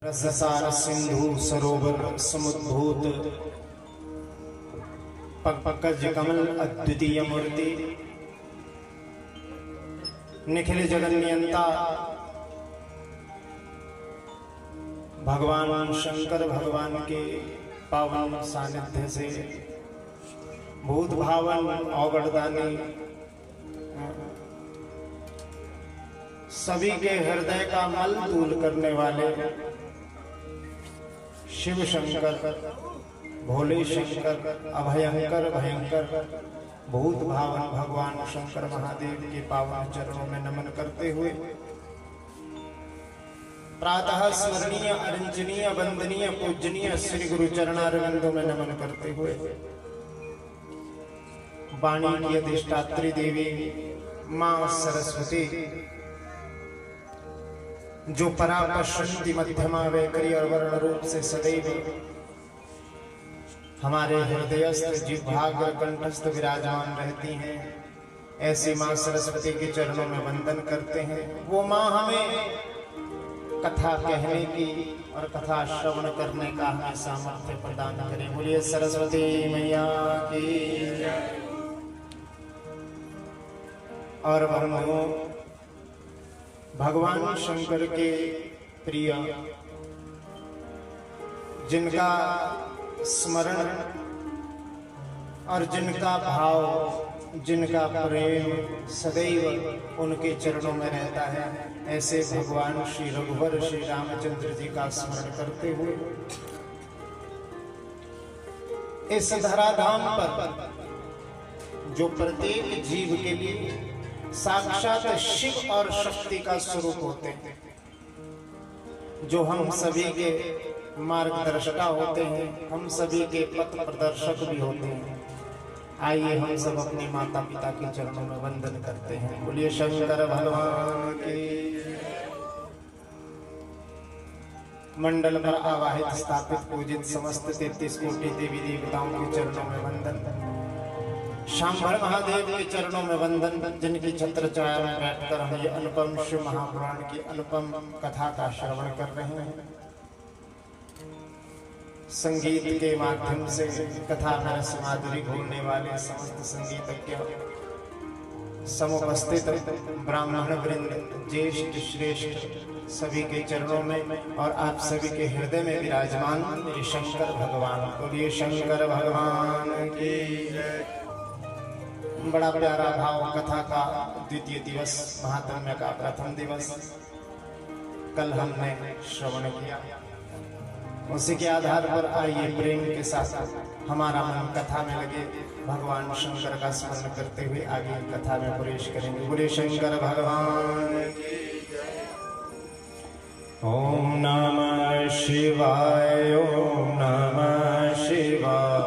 रससार सिंधु सरोवर समुद्भूत पंकज कमल अद्वितीय मूर्ति निखिल जगन नियंता भगवान शंकर भगवान के पावन सानिध्य से भूत भावन औगड़दानी सभी के हृदय का मल दूर करने वाले शिव शंकर भोले शंकर अभयंकर भयंकर भूत भावन भगवान शंकर महादेव के पावन चरणों में नमन करते हुए प्रातः स्मरणीय अरंजनीय वंदनीय पूजनीय श्री गुरु चरणारविंदों में नमन करते हुए वाणी की अधिष्ठात्री देवी मां सरस्वती जो परा पश्यन्ति मध्यमा वैखरी और वर्ण रूप से सदैव हमारे हृदयस्थ जिह्वाग्र कंठस्थ विराजमान रहती हैं, ऐसी मां सरस्वती के चरणों में वंदन करते हैं। वो मां हमें कथा कहने की और कथा श्रवण करने का हमें सामर्थ्य प्रदान करें। बोलिए सरस्वती मैया की। और बंधुओं, भगवान शंकर के प्रिय जिनका स्मरण और जिनका भाव जिनका प्रेम सदैव उनके चरणों में रहता है, ऐसे भगवान श्री रघुवर श्री रामचंद्र जी का स्मरण करते हुए इस धराधाम पर जो प्रत्येक जीव के लिए साक्षात शिव और शक्ति का स्वरूप होते हैं, जो हम सभी के मार्गदर्शका होते हैं, हम सभी के पथ प्रदर्शक भी होते हैं। आइए हम सब अपने माता पिता के चरणों में वंदन करते हैं। बोलिए शंकर भगवान की। मंडल पर आवाहित स्थापित पूजित समस्त 33 कोटि देवी देवताओं के चरणों में वंदन। शांभर महादेव के चरणों में वंदन, जिनकी छत्र छाया में बैठकर हम ये अनुपम शिव महापुराण की अनुपम कथा का श्रवण कर रहे हैं। संगीत के माध्यम से कथा में रस माधुरी घोलने वाले समस्त संगीतज्ञ, समुपस्थित ब्राह्मण वृंद, ज्येष्ठ श्रेष्ठ सभी के चरणों में और आप सभी के हृदय में विराजमान मेरे शंकर भगवान। बोलिए शंकर भगवान की। बड़ा प्यारा भाव कथा का द्वितीय दिवस, महात्म्य का प्रथम दिवस कल हमने श्रवण किया। उसी के आधार पर आइए प्रेम के साथ हमारा मन कथा में लगे, भगवान शंकर का स्मरण करते हुए आगे कथा में प्रवेश करेंगे। बोले शंकर भगवान की। ओम नमः शिवाय, ओम नमः शिवाय।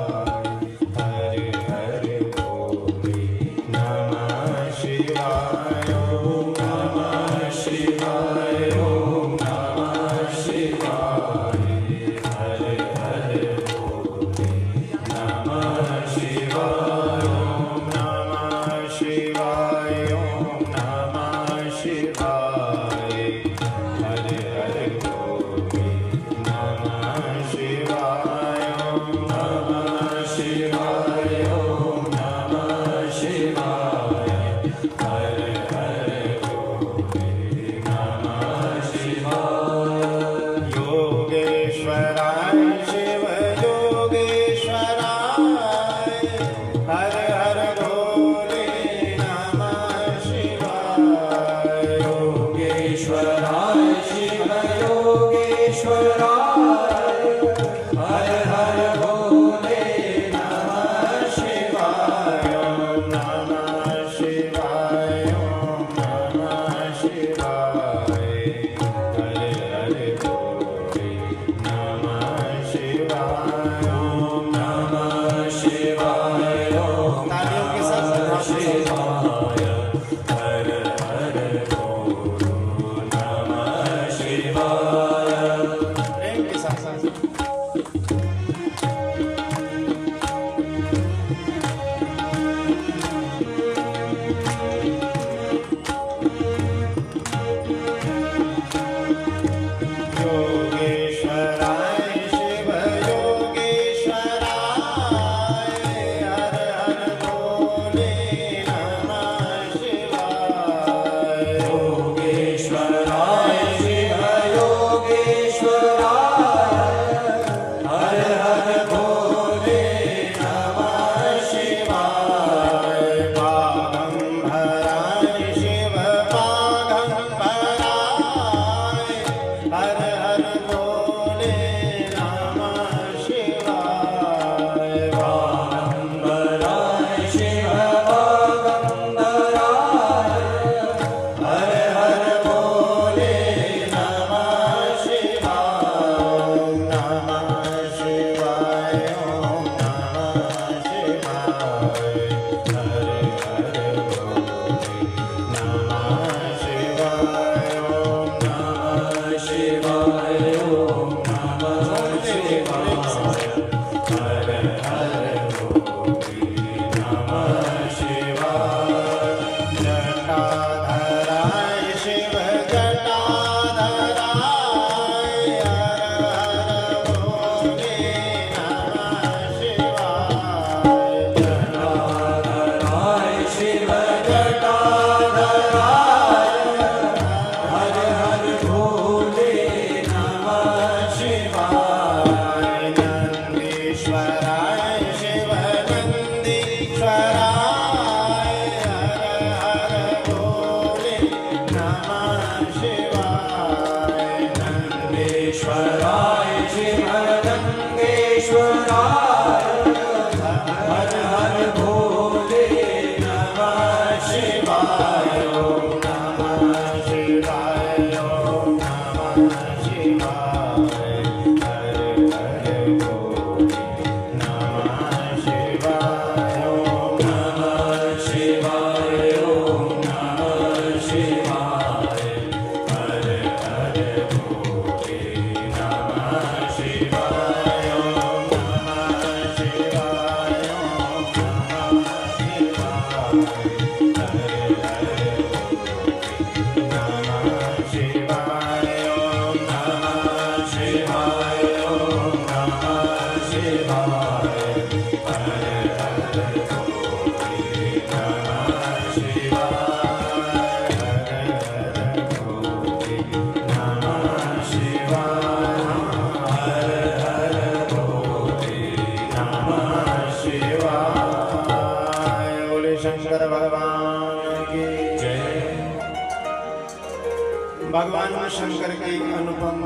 भगवान शंकर की अनुपम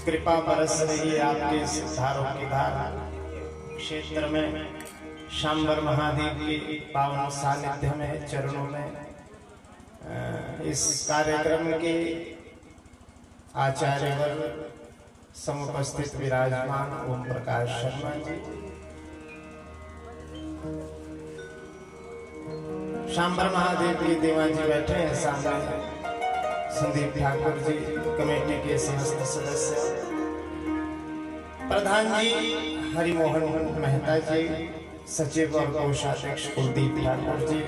कृपा बरस रही है आपके सिद्धारों की धारा क्षेत्र में शांबर महादेव के पावन सानिध्य में चरणों में इस कार्यक्रम के आचार्य वर्ग समुपस्थित विराजमान ओम प्रकाश शर्मा जी, शांबर महादेव के देवा जी बैठे हैं सामने, संदीप ठाकुर जी कमेटी के समस्त सदस्य, प्रधान जी हरिमोहन मेहता जी, सचिव और कोषाध्यक्ष कुलदीप ठाकुर जी,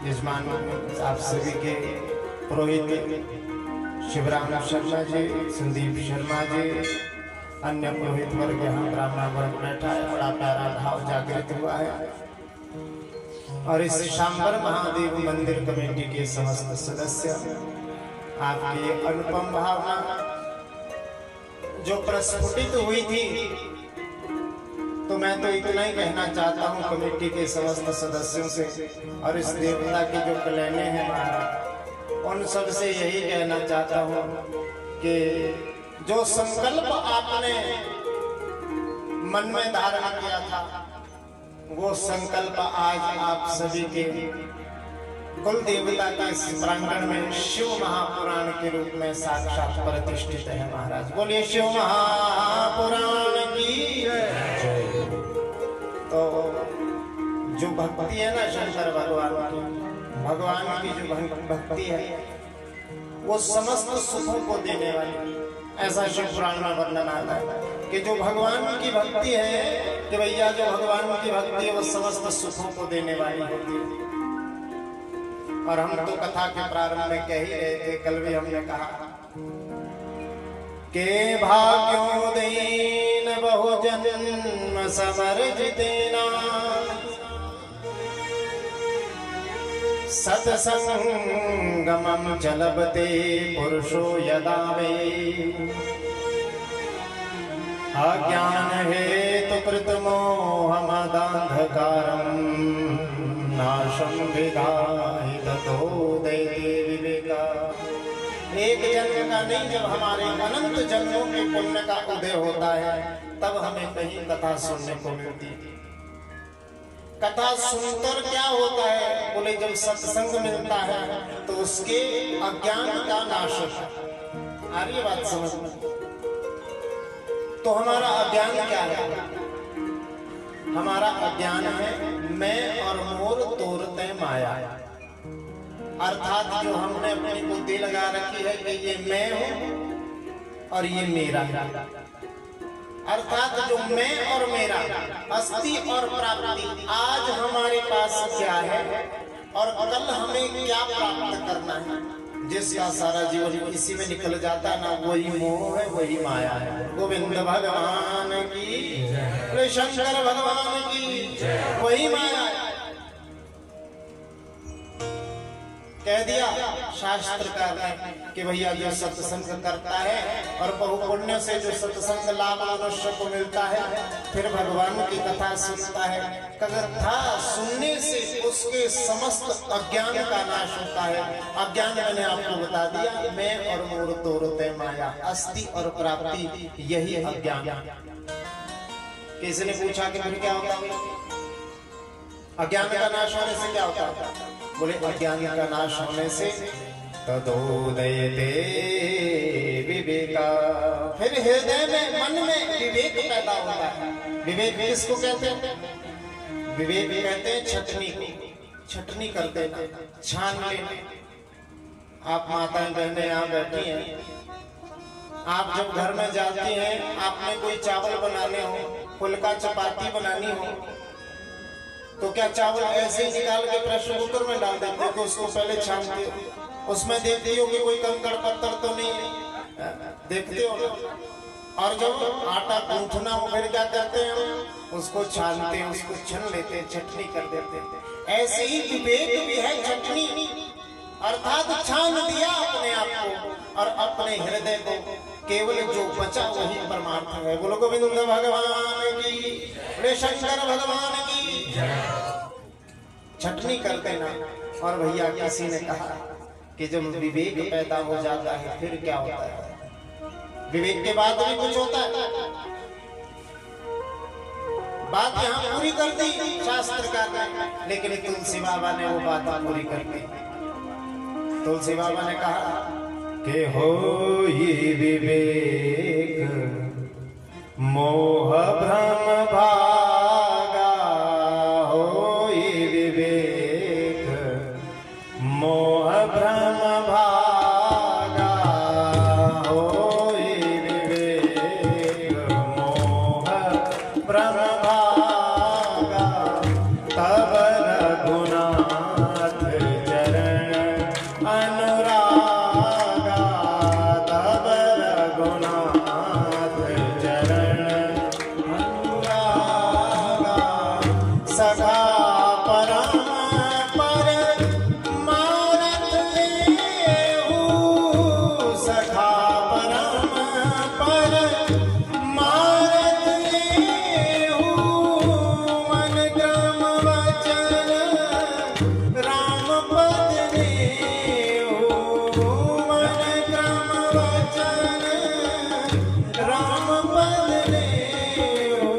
यजमान आप सभी के पुरोहित शिवराम शर्मा जी, संदीप शर्मा जी, अन्य पुरोहित वर्ग यहाँ ब्राह्मण वर्ग बैठा है। बड़ा प्यारा भाव जागृत हुआ है और इस शांबर महादेव मंदिर कमेटी के समस्त सदस्य आपकी अनुपम भावना जो प्रस्फुटित हुई थी, तो मैं तो इतना ही कहना चाहता हूँ कमेटी के समस्त सदस्यों से और इस देवता के जो कलैने हैं महाराज, उन सब से यही कहना चाहता हूँ कि जो संकल्प आपने मन में धारण किया था, वो संकल्प आज आप सभी के कुल देवता के प्रांगण में शिव महापुराण के रूप में साक्षात प्रतिष्ठित है महाराज। बोलिए शिव महापुराण की जय। तो जो भक्ति है ना शंकर भगवान की जो भक्ति है वो समस्त सुखों को देने वाली, ऐसा शिव पुराण में वर्णन आता है कि जो भगवान की भक्ति है कि भैया जो भगवान की भक्ति है वो समस्त सुखों को देने वाली होती है। और हम तो कथा के प्रारंभ में कह ही रहे थे, कल भी हमने कहा के भाग्योदीन बहुजन्म समर्जितेना सत्संगमं च लभते पुरुषो यदा वे अज्ञान हेतु मोहमदान्धकारं नाशं विधाय ततो देते विवेका। एक जन्म का नहीं, जब हमारे अनंत जन्मों के पुण्य का उदय होता है तब हमें कहीं कथा सुनने को मिलती है। कथा सुनकर क्या होता है? बोले जब सत्संग मिलता है तो उसके अज्ञान का नाश होता है। आ रही बात समझ में? तो हमारा अज्ञान क्या है? हमारा अज्ञान है मैं और मोर तोरते माया, अर्थात जो हमने अपनी बुद्धि लगा रखी है कि ये मैं हूं और ये मेरा है, अर्थात जो मैं और मेरा, अस्ति और प्राप्ति, आज हमारे पास क्या है और कल हमें क्या प्राप्त करना है, जिसका सारा जीवन इसी में निकल जाता है ना, वही मोह है, वही माया है। गोविंद भगवान की, शंकर भगवान की, वही माया है। कह दिया शास्त्रकार ने कि भैया जो सत्संग करता है और बहुपुण्य से जो सत्संग लाभ मनुष्य को मिलता है, फिर भगवान की कथा सुनता है, कथा सुनने से उसके समस्त अज्ञान का नाश होता है। अज्ञान मैंने आपको बता दिया, मैं और मोर तोरते माया, अस्ति और प्राप्ति, यही अज्ञान। किसी ने पूछा कि फिर क्या होता है? अज्ञान का नाश होने से क्या होता है? बोले अज्ञान का नाश होने से तदोदयते विवेका, फिर हृदय में, मन में विवेक पैदा होता है। विवेक किसको कहते हैं? विवेक कहते हैं छटनी को। छटनी करते हैं, छान लेते। आप माताएं बहनें यहाँ बैठी हैं, आप जब घर में जाती हैं, आपने कोई चावल बनाने हो, फुल्का चपाती बनानी हो, तो क्या चावल ऐसे ही निकाल के प्रेशर कुकर में डाल देते हो? उसको पहले छानते हो, उसमें देखते हो कि कोई कंकड़ पत्थर तो नहीं, देखते हो। और जब आटा गूंथना हो फिर क्या करते हैं? उसको छानते हैं, उसको छन लेते हैं, चटनी कर देते हैं। ऐसे ही विवेक भी है चटनी, अर्थात छान दिया अपने आप को और अपने हृदय को, केवल जो बचा वही परमार्थ है। बोलो गोविंद भगवान की, शंकर भगवान की। छटनी कर देना। और भैया किसी ने कहा कि जब विवेक पैदा हो जाता है फिर क्या होता है? विवेक के बाद भी कुछ होता है। बात यहाँ पूरी कर दी शास्त्रकार ने, लेकिन तुलसी बाबा ने वो बात पूरी कर दी। तुलसी बाबा ने कहा कि हो ये विवेक मोह भ्रम भागा, हो ये विवेक मोह भ्रम भागा, हो ये विवेक मोह भ्रम भागा, तब रघुनाथ चरण अनुरागा, तब रघुनाथ चरण अनुरागा, सखा परम पर मारत लेहु, सखा परम पर मारत लेहु, मन क्रम वचन राम पद नेहु, मन क्रम वचन राम पद नेहु,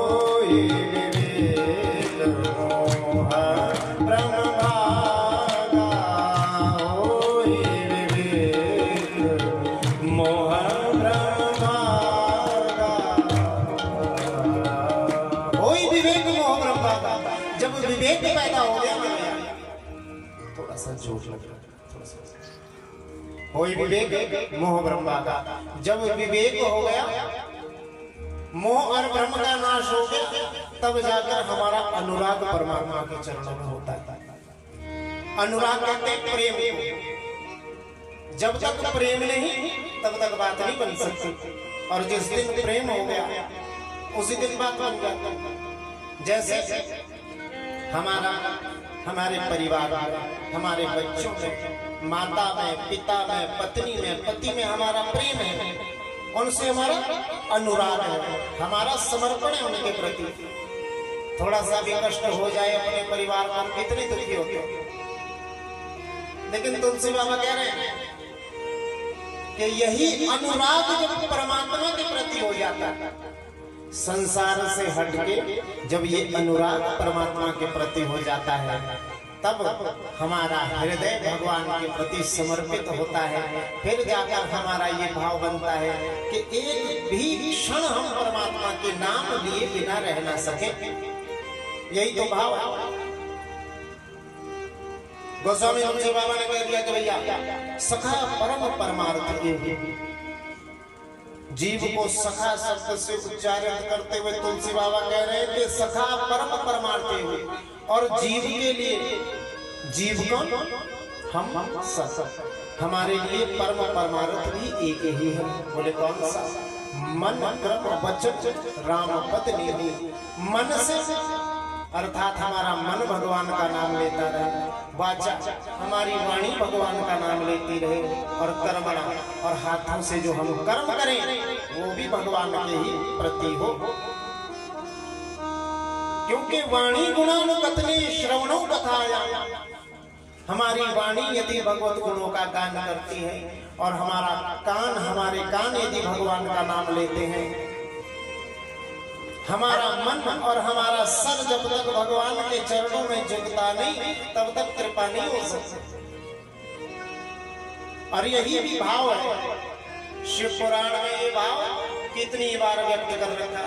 होई विवेक मोह भ्रम भागा, होई विवेक मोह भ्रम भागा, होई विवेक मोह भ्रम भागा। जब विवेक पैदा हो गया, थोड़ा सा जोश लग रहा है, थोड़ा सा। होई विवेक मोह भ्रम भागा, जब विवेक हो गया, मोह और भ्रम का नाश हो गया, तब जाकर हमारा अनुराग परमात्मा के चरणों में होता है। अनुराग कहते हैं प्रेम को। जब तक प्रेम नहीं तब तक बात नहीं बन सकती, और जिस दिन प्रेम हो गया उसी दिन बात बन जाती। जैसे हमारा हमारे परिवार में, हमारे बच्चों में, माता में, पिता में, पत्नी में, पति में हमारा प्रेम है, उनसे हमारा अनुराग है, हमारा समर्पण है उनके प्रति। थोड़ा सा भी कष्ट हो जाए अपने परिवार में, कितने दुखी होते हो। लेकिन तुलसी बाबा कह रहे हैं कि यही अनुराग जब परमात्मा के प्रति हो जाता है, संसार से हटके जब ये अनुराग परमात्मा के प्रति हो जाता है, तब हमारा हृदय भगवान के प्रति समर्पित होता है। फिर जाकर हमारा ये भाव बनता है कि एक भी क्षण हम परमात्मा के नाम लिए बिना रह ना सके। यही तो भाव है। गोस्वामी तुलसी बाबा ने कह दिया कि भैया सखा परम परमार्थ जीव को सखा शब्द से उच्चारित करते हुए तुलसी बाबा कह रहे हैं कि सखा परम परमार्थी हुए, और जीव के लिए जीव कौन? हम सब। हमारे लिए परम परमार्थ भी एक ही है। बोले कौन सा? मन क्रम वचन राम पद निधि। मन से अर्थात हमारा मन भगवान का नाम लेता रहे, वाचा हमारी वाणी भगवान का नाम लेती रहे, और कर्मणा और हाथों से जो हम कर्म करें वो भी भगवान के ही प्रति हो। क्योंकि वाणी गुणानुकथने श्रवणों कथाया, हमारी वाणी यदि भगवत गुणों का गान करती है और हमारे कान यदि भगवान का नाम लेते हैं, हमारा मन और हमारा सर जब तक भगवान के चरणों में झुकता नहीं, तब तक कृपा नहीं हो सकती। और यही भी भाव है। शिव पुराण में ये भाव कितनी बार व्यक्त कर रखा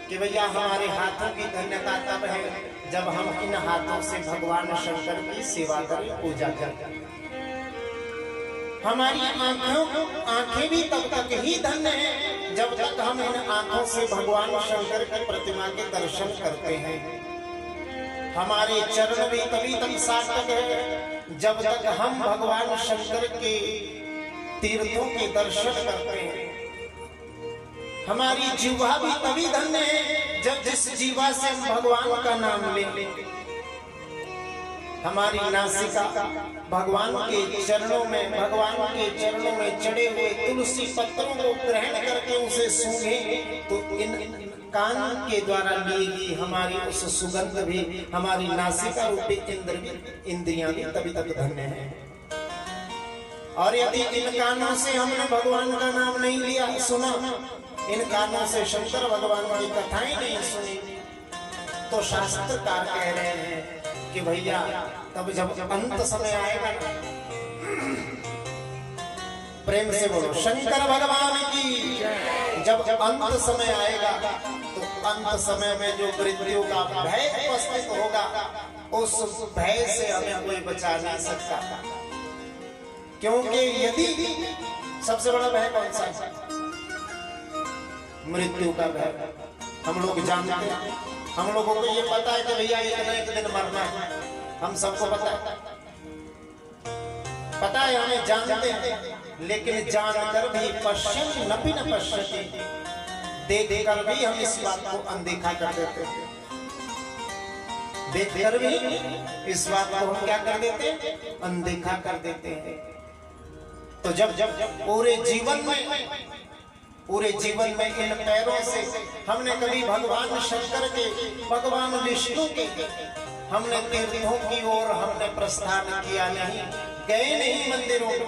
कि भैया हमारे हाथों की धन्यता तब है जब हम इन हाथों से भगवान शंकर की सेवा करें, पूजा करें। हमारी आंखें भी तब तक ही धन्य हैं जब तक हम इन आंखों से भगवान शंकर की प्रतिमा के दर्शन करते हैं। हमारे चरण भी तभी तक सार्थक है जब तक हम भगवान शंकर के तीर्थों के दर्शन करते हैं। हमारी जीवा भी तभी धन्य है जब जिस जीवा से हम भगवान का नाम लें। हमारी नासिका भगवान के चरणों में चढ़े हुए तुलसी पत्रों को ग्रहण करके उसे सूंघे तो इन कान के द्वारा ली गई हमारी उस सुगंध भी हमारी नासिका रूपी इंद्रियां भी तभी तक धन्य है। और यदि इन कानों से हमने भगवान का नाम नहीं लिया, सुना, इन कानों से शंकर भगवान की कथाएं नहीं सुनी, तो शास्त्रकार कह रहे हैं कि भैया तब जब अंत समय आएगा, प्रेम से बोलो शंकर भगवान की, जब अंत समय आएगा तो अंत समय में जो मृत्यु का भय उपस्थित होगा, उस भय से हमें कोई बचा नहीं सकता। क्योंकि यदि सबसे बड़ा भय कौन सा है? मृत्यु का भय। हम लोग जानते हैं, हम लोगों को ये पता है कि भैया एक दिन मरना है, हम सबको पता है, हमें जानते हैं, लेकिन जानकर भी पश्चिम नपि न पश्यति, देखकर भी हम इस बात को अनदेखा कर देते हैं। देखकर भी इस बात को हम क्या कर देते हैं? अनदेखा कर देते हैं। तो जब पूरे जीवन में इन पैरों से हमने कभी भगवान शंकर के, भगवान विष्णु के हमने तीर्थों की ओर हमने प्रस्थान किया नहीं, गए नहीं मंदिरों को,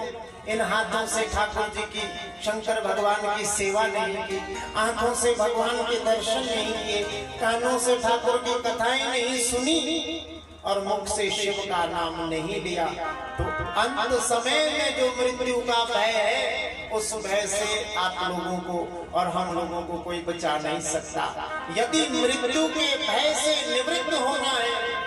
इन हाथों से ठाकुर जी की, शंकर भगवान की सेवा नहीं की, आंखों से भगवान के दर्शन नहीं किए, कानों से ठाकुर की कथाएं नहीं सुनी और मुख से शिव का नाम नहीं लिया, तो अंत समय में जो मृत्यु का भय है, उस भय से आप लोगों को और हम लोगों को कोई बचा नहीं सकता। यदि मृत्यु के भय से निवृत्त होना है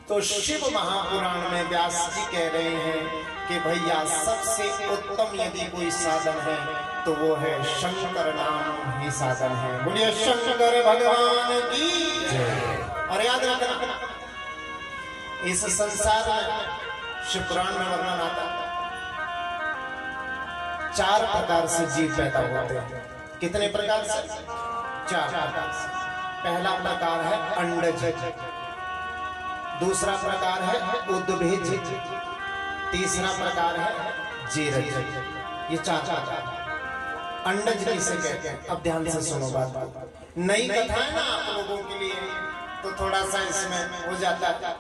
तो शिव महापुराण में व्यास जी कह रहे हैं कि भैया सबसे उत्तम यदि कोई साधन है तो वो है शंकर नाम ही साधन है। बोलिए शंकर भगवान की जय। और याद रखना, इस संसार में शिव पुराण में वर्णन आता है 4 प्रकार से जीव पैदा होते हैं। कितने प्रकार से? 4 प्रकार से। पहला प्रकार है अंडज, दूसरा प्रकार है उद्भिज, तीसरा प्रकार है जेरज। ये चार प्रकार। अंडज किसे कहते हैं? अब ध्यान से सुनो बात। नई कथा है ना आप लोगों के लिए, तो थोड़ा सा इसमें हो जाता है,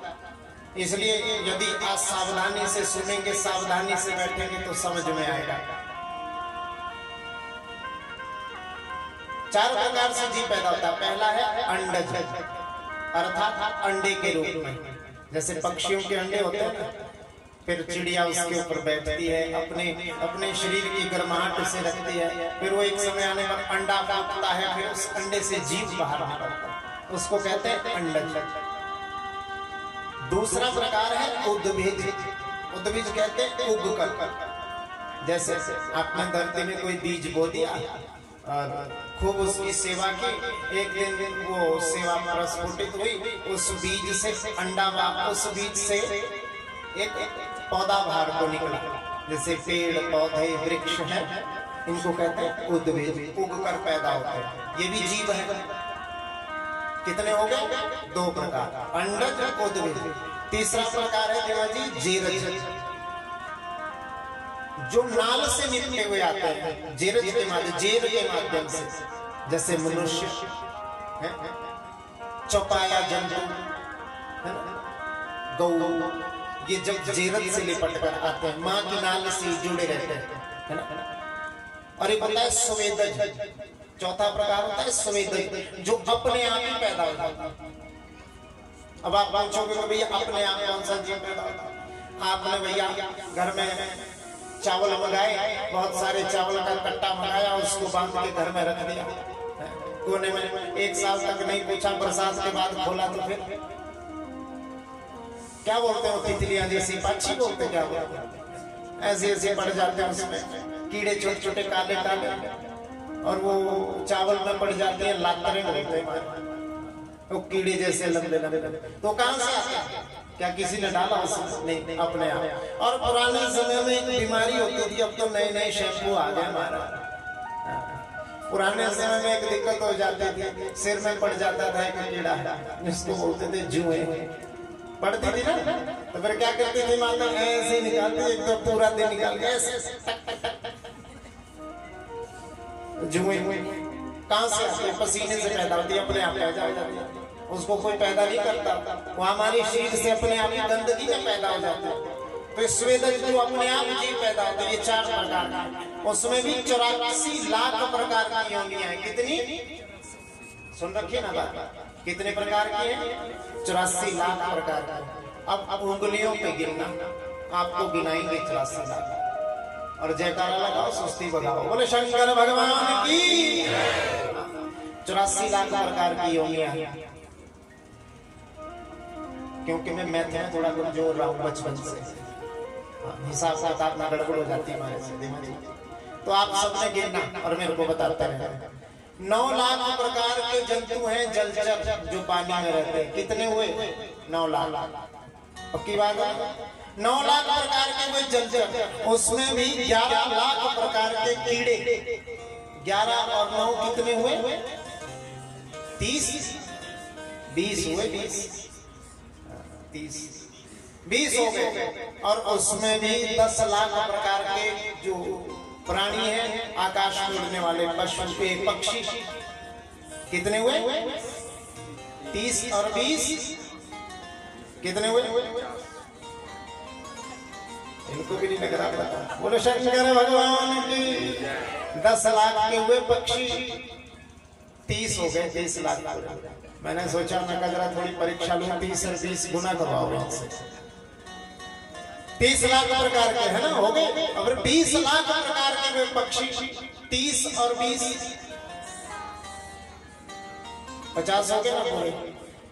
इसलिए यदि आप सावधानी से सुनेंगे, सावधानी से बैठेंगे तो समझ में आएगा। चार प्रकार से जीव पैदा होता है। पहला है अंडज, अर्थात अंडे के रूप में, जैसे पक्षियों के अंडे होते हैं ना, फिर चिड़िया उसके ऊपर बैठती है, अपने शरीर की गर्माहट उसे रखती है, फिर वो एक समय आने पर अंडा फूटता है, फिर उस अंडे से जीव बाहर निकलता है, उसको कहते हैं अंडज। दूसरा प्रकार है उद्भिज। उद्भिज कहते हैं उगकर, जैसे आपने धरती में कोई बीज बो दिया और खूब उसकी सेवा की, एक दिन वो सेवा प्रस्फुटित हुई, उस बीज से अंडा, उस बीज से एक पौधा बाहर को निकला, जैसे पेड़ पौधे वृक्ष हैं, इनको कहते हैं उद्भिज, उगकर पैदा होते हैं। ये भी जीव है। कितने हो गए? दो प्रकार, अंडज, उद्भिज। तीसरा प्रकार है देवा जी जेरज, जो नाल से निकले हुए आते हैं, जेरज के माध्यम, जेर के माध्यम से, जैसे मनुष्य, चौपाया जंतु, गौ, ये जब जेरज से लिपट कर आते हैं, माँ की नाल से जुड़े रहते हैं, है ना। और एक होता है स्वेदज, चौथा प्रकार होता है स्वेदज, जो अपने आप ही पैदा होता है। अब आप पूछोगे कि भैया अपने आप कौन सा जीव पैदा होता है? आपने भैया घर में चावल मंगाए, बहुत सारे चावल का कट्टा मंगाया, उसको बांध के घर में रख दिया कोने में, एक साल तक नहीं पूछा, बरसात के बाद खोला तो फिर क्या बोलते हो, तितलियां जैसी, पक्षी बोलते, क्या बोलते, ऐसे ऐसे पड़ जाते हैं उसमें कीड़े, छोटे छोटे काले काले, और वो चावल में पड़ जाते हैं, लातरे बोलते हैं, वो कीड़े जैसे लंबे लंबे। तो कहां से आते हैं? क्या किसी ने डाला उसमें? नहीं, अपने आप। और पुराने समय में एक बीमारी होती थी, अब तो नए नए शैम्पू आ गए हमारा। पुराने समय में एक दिक्कत हो जाती थी, सिर में पड़ जाता था एक कीड़ा, जिसको बोलते थे जुए, पड़ती थी ना, तो फिर क्या करती थी माता, ऐसे निकालती, एक तो पूरा दिन निकाल के ऐसे जुए। कहां से आती है? पसीने से पैदा होती है, अपने आप पैदा हो जाती है, उसको कोई पैदा नहीं करता, वो हमारी शरीर से अपने आप ही गंदगी में पैदा हो जाता है। तो स्वेदज जो अपने आप जीव पैदा होते हैं, ये चार प्रकार का, उसमें भी 84 लाख प्रकार की योनियां हैं। कितनी? सुन रखिए ना बात, कितने प्रकार की है? 84 लाख प्रकार की। अब उंगलियों पे गिनना, आपको गिनाएंगे 84 लाख, और जयकारा लगाओ, सुस्ती बजाओ, बोले शंकर भगवान की। 84 लाख प्रकार की योनियां हैं। क्योंकि मैं मैथ में थोड़ा कमजोर रहा हूँ बचपन से, हिसाब किताब ना गड़बड़ हो जाती है हमारे से, तो आप सबने गिनना और मेरे को बताते रहना। 9 लाख प्रकार के जंतु हैं जलचर, जो पानी में रहते हैं। कितने हुए? 9 लाख। पक्की बात है? 9 लाख प्रकार के हुए जलचर, उसमें भी 11 लाख प्रकार के कीड़े। 11 और 9 कितने हुए? 30, 20 हुए, 20 हो गए। और उसमें भी 10 लाख प्रकार के जो प्राणी हैं, आकाश में उड़ने वाले पशु के पक्षी। कितने हुए? 30 और 20 कितने हुए? इनको भी नहीं लग रहा था। बोलो शंकर भगवान की। 10 लाख के हुए पक्षी, 30 हो गए, 30 लाख। मैंने सोचा मैं कजरा थोड़ी परीक्षा लूं, 30 और 20 गुना करवाओ इनसे। 30 लाख प्रकार के है ना, हो गए। अब 20 लाख प्रकार के हुए पक्षी, 30 और 20 50 हो गए ना पूरे।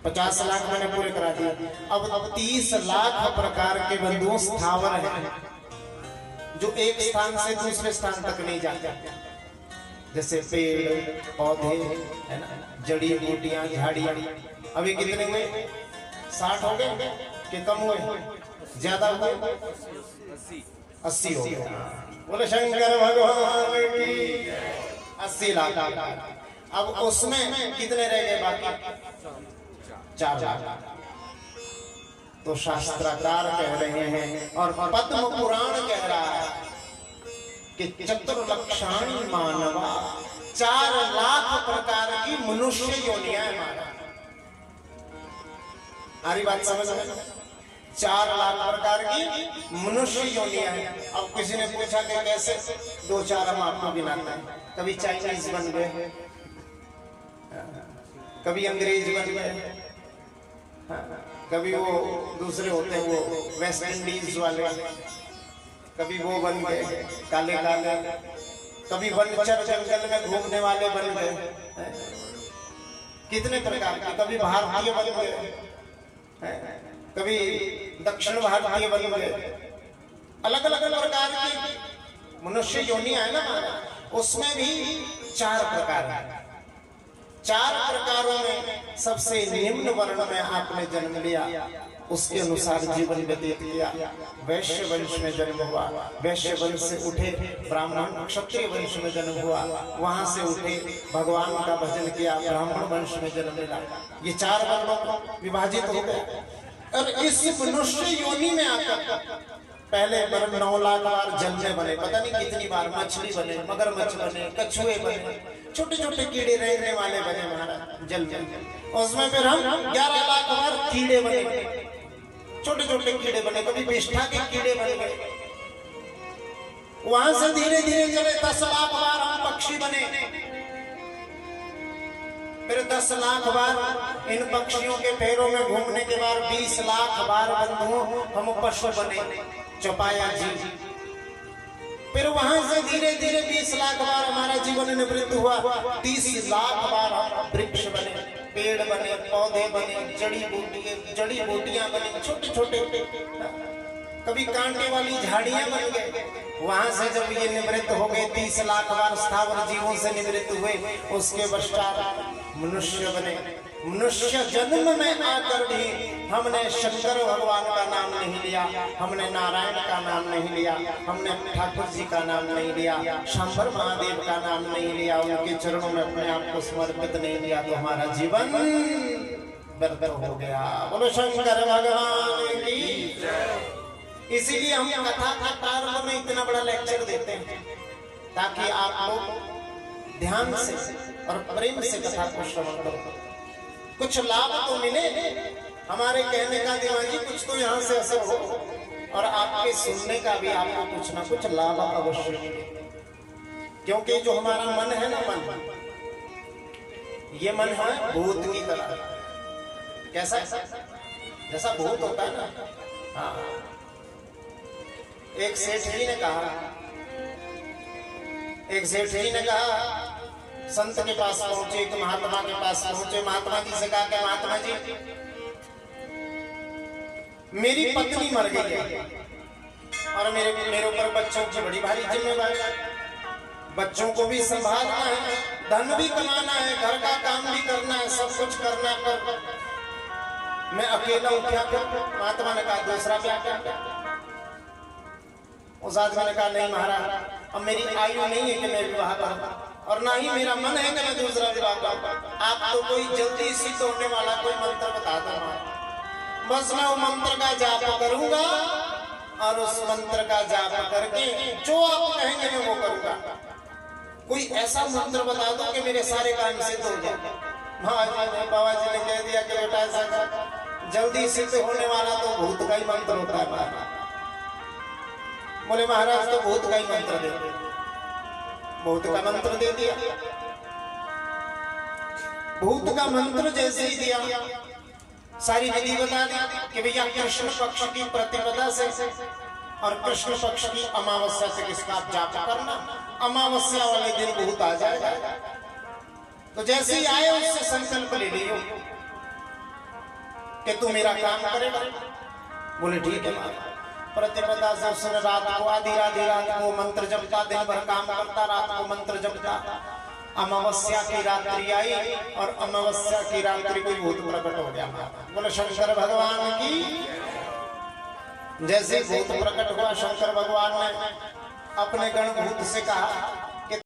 50 लाख मैंने पूरे करा दिए। अब 30 लाख प्रकार के बंधुओं स्थावर हैं, जो एक स्थान से दूसरे स्थान तक नहीं जाते, जैसे पेड़ पौधे है ना, जड़ी बूटियां, झाड़ियां। अभी कितने हुए? 60 हो गए कि कम हुए? ज्यादा हुए? 80 हो गए। बोले शंकर भगवान की। 80 लाख। अब उसमें कितने रह गए बाकी? 4 लाख। तो शास्त्रकार कह रहे हैं और पद्म पुराण कह रहा है कि चतुर्लक्षाणी मानवा, 4 लाख प्रकार की मनुष्य योनियां हमारा। हमारी बात समझ में? 4 लाख प्रकार की मनुष्य योनियां हैं। अब किसी ने पूछा कि कैसे, 2-4 हम आपको गिनाते हैं। कभी चाइनीज बन गए, कभी अंग्रेज बन गए, कभी वो दूसरे होते हैं वो वेस्ट इंडीज वाले, कभी वो बन गए काले काले, कभी वनचर जंगल में घूमने वाले बन गए, कितने प्रकार के, कभी भारतीय बन गए, कभी दक्षिण भारतीय बन गए, अलग अलग प्रकार की मनुष्य योनियां है ना। उसमें भी 4 प्रकार है। 4 प्रकारों में सबसे निम्न वर्ण में आपने जन्म लिया, उसके अनुसार जीवन व्यतीत किया। वैश्य वंश में जन्म हुआ, वैश्य वंश से उठे ब्राह्मण क्षत्रिय वंश में जन्म हुआ, वहां से उठे भगवान का भजन किया, ब्राह्मण वंश में जन्म लिया। ये 4 वर्णों में विभाजित हो गए। और इस मनुष्य योनि में आकर पहले 9 लाख बार जल में बने, पता नहीं कितनी बार मछली बने, मगरमच्छ बने, कछुए बने, छोटे छोटे कीड़े रहने वाले बने महाराज जल में। उसमें फिर हम 11 लाख बार कीड़े बने, छोटे छोटे कीड़े बने, कभी विष्ठा के कीड़े बन गए। वहां से धीरे धीरे चले 10 लाख बार हम पक्षी बने, फिर 10 लाख बार इन पक्षियों के पैरों में घूमने के बाद 20 लाख बार बंधुओं हम पशु बने, चौपाया जी। फिर वहां से धीरे धीरे 20 लाख बार हमारा जीवन निवृत्त हुआ, 30 लाख बार हम वृक्ष बने, पेड़ बने, पौधे बने, जड़ी बूटियां बनी, छोटे छोटे, कभी कांटे वाली झाड़ियां बन गए। वहां से जब ये निवृत्त हो गए, 30 लाख बार स्थावर जीवों से निवृत्त हुए, उसके पश्चात मनुष्य बने। मनुष्य जन्म में आकर भी हमने शंकर भगवान का नाम नहीं लिया, हमने नारायण का नाम नहीं लिया, हमने ठाकुर जी का नाम नहीं लिया, शंकर महादेव का नाम नहीं लिया, उनके चरणों में अपने आप को समर्पित नहीं लिया, तो हमारा जीवन व्यर्थ हो गया। बोलो शंकर भगवान की। इसीलिए हम कथा का प्रारंभ में इतना बड़ा लेक्चर देते हैं, ताकि आप लोग ध्यान से और प्रेम से कथा को श्रवण करो, कुछ लाभ तो मिले। हमारे कहने का दिमागी कुछ तो यहाँ से असर हो, और आपके सुनने का भी आपको कुछ ना कुछ लाभ अवश्य मिले। क्योंकि जो हमारा मन है ना, मन, ये मन है भूत की तरह। कैसा? जैसा भूत होता है ना। हाँ, एक सेठ जी ने कहा, संत के पास पहुंचे, एक महात्मा के पास पहुंचे, महात्मा जी से कहा कि महात्मा जी, मेरी पत्नी मर गई है और मेरे ऊपर बच्चों की बड़ी भारी जिम्मेदारी, बच्चों को भी संभालना है, धन भी कमाना है, घर का काम भी करना है, सब कुछ करना है, पर मैं अकेला हूं, क्या करूं? महात्मा ने कहा दूसरा क्या क्या? उस आदमी ने कहा नहीं महाराज, अब मेरी आयु नहीं है कि मैं विवाह करूं, और ना ही मेरा मन है कि मैं दूसरा विवाह करूं। आप तो कोई जल्दी सिद्ध होने वाला कोई मंत्र बता दो, बस मैं वो मंत्र का जाप करूंगा, और उस मंत्र का जाप करके जो आप कहेंगे मैं वो करूंगा। कोई ऐसा मंत्र बता दो कि मेरे सारे काम सिद्ध हो जाए। बाबा जी ने कह दिया कि बेटा ऐसा जल्दी सिद्ध होने वाला तो भूत का ही मंत्र होता है। बोले महाराज तो भूत का ही मंत्र दे, भूत का मंत्र दे दिया। भूत का मंत्र जैसे ही दिया, सारी विधि बता दी कि भैया कृष्ण पक्ष की प्रतिपदा से और कृष्ण पक्ष की अमावस्या से किसका जाप करना, अमावस्या वाले दिन भूत आ जाएगा। तो जैसे ही आए उससे संकल्प ले लियो कि तू मेरा काम करेगा। बोले ठीक है। प्रतिपदा से उसने रात को आधी रात को मंत्र जपता, दिन भर काम करता, रात को मंत्र जपता। अमावस्या की रात्रि आई और अमावस्या की रात्रि को भूत प्रकट हो गया। बोले शंकर भगवान की। जैसे भूत प्रकट हुआ, शंकर भगवान ने अपने गणभूत से कहा